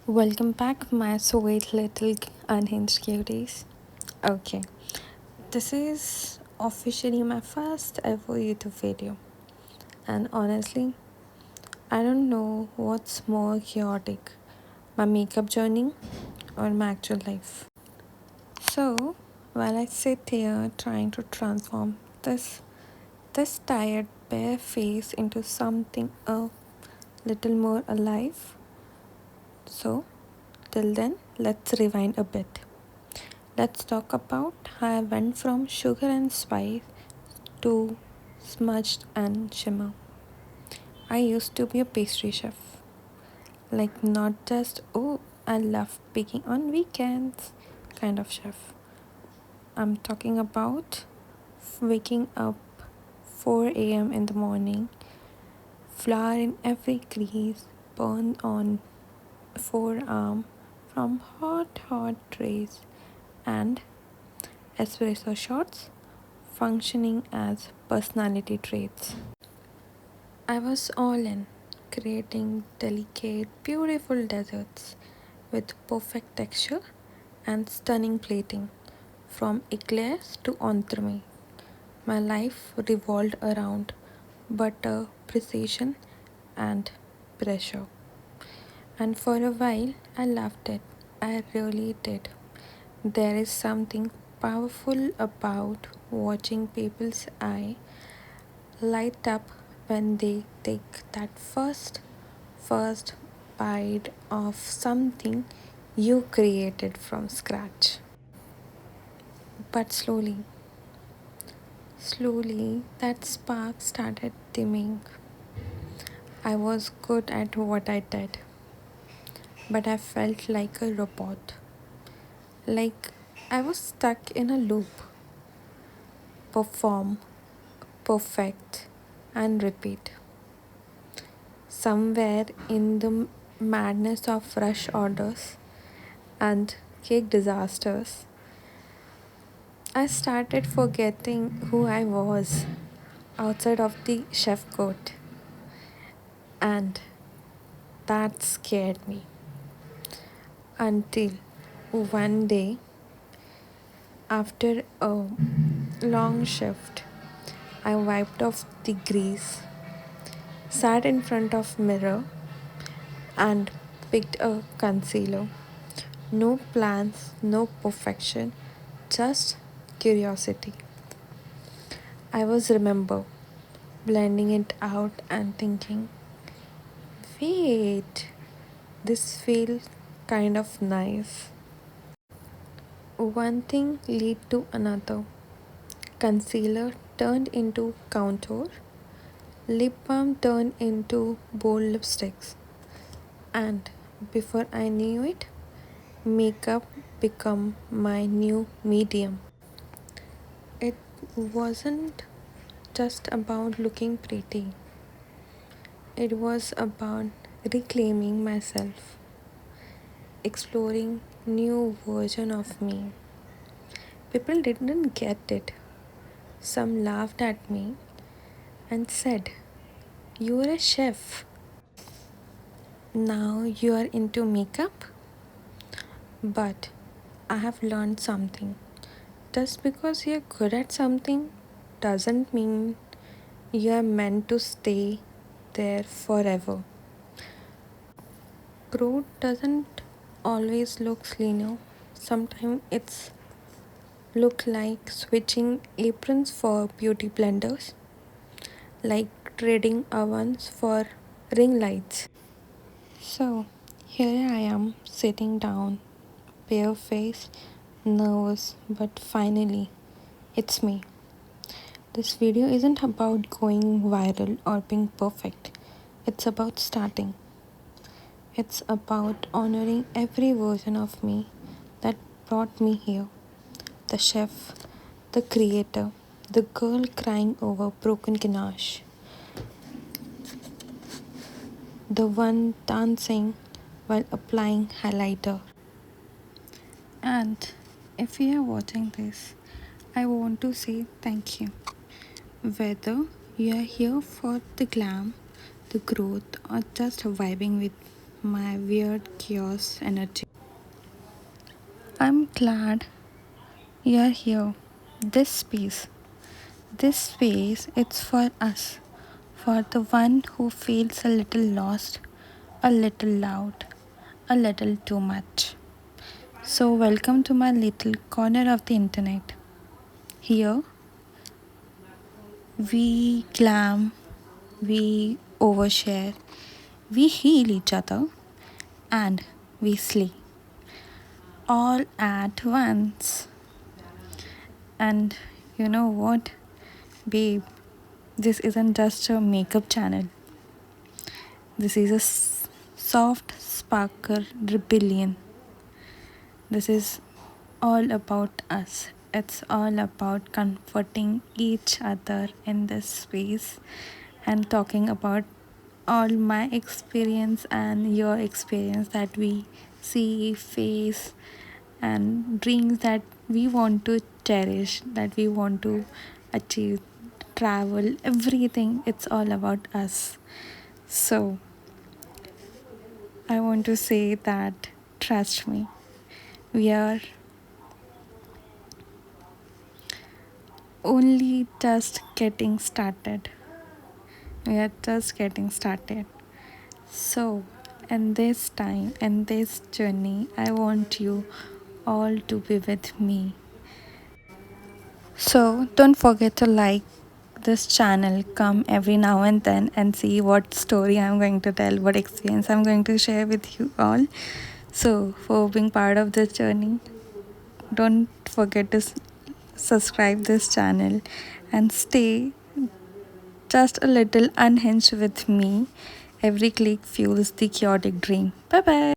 Welcome back, my sweet little unhinged cuties. Okay, this is officially my first ever YouTube video, and honestly, I don't know what's more chaotic, my makeup journey or my actual life. So, while I sit here trying to transform this tired bare face into something a little more alive, so till then, let's rewind a bit. Let's talk about how I went from sugar and spice to smudged and shimmer. I used to be a pastry chef. Like, not just, oh, I love baking on weekends kind of chef. I'm talking about waking up 4 a.m. in the morning, flour in every crease, burn on forearm from hot trays, and espresso shots functioning as personality traits. I was all in, creating delicate, beautiful desserts with perfect texture and stunning plating. From eclairs to entremet, my life revolved around butter, precision, and pressure. And for a while, I loved it. I really did. There is something powerful about watching people's eye light up when they take that first bite of something you created from scratch. But slowly that spark started dimming. I was good at what I did, but I felt like a robot. Like I was stuck in a loop. Perform, perfect, and repeat. Somewhere in the madness of rush orders and cake disasters, I started forgetting who I was outside of the chef coat, and that scared me until one day, after a long shift, I wiped off the grease, sat in front of mirror, and picked a concealer. No plans, no perfection, just curiosity. I was remember blending it out and thinking, wait, this feels kind of nice. One thing lead to another. Concealer turned into contour, lip balm turned into bold lipsticks, and before I knew it, makeup become my new medium. It wasn't just about looking pretty. It was about reclaiming myself, exploring new version of me. People didn't get it. Some laughed at me and said, "You're a chef. Now you are into makeup?" But I have learned something. Just because you're good at something doesn't mean you're meant to stay there forever. Growth doesn't always look linear. Sometimes it's look like switching aprons for beauty blenders, like trading ovens for ring lights. So here I am sitting down, bare faced, nervous, but finally it's me. This video isn't about going viral or being perfect. It's about starting. It's about honoring every version of me that brought me here. The chef, the creator, the girl crying over broken ganache, the one dancing while applying highlighter. And if you are watching this, I want to say thank you. Whether you are here for the glam, the growth, or just vibing with my weird chaos energy. I'm glad you're here. This space, this space, it's for us, for the one who feels a little lost, a little loud, a little too much. So, welcome to my little corner of the internet. Here, we glam, we overshare, we heal each other, and we slay all at once. And you know what, babe? This isn't just a makeup channel. This is a soft sparkle rebellion. This is all about us. It's all about comforting each other in this space and talking about all my experience and your experience that we see, face, and dreams that we want to cherish, that we want to achieve, travel, everything. It's all about us. So, I want to say that trust me, we are only just getting started. We are just getting started. So, in this time, in this journey, I want you all to be with me. So, don't forget to like this channel, come every now and then and see what story I'm going to tell, what experience I'm going to share with you all. So, for being part of this journey, don't forget to subscribe this channel and stay just a little unhinged with me. Every click fuels the chaotic dream. Bye bye.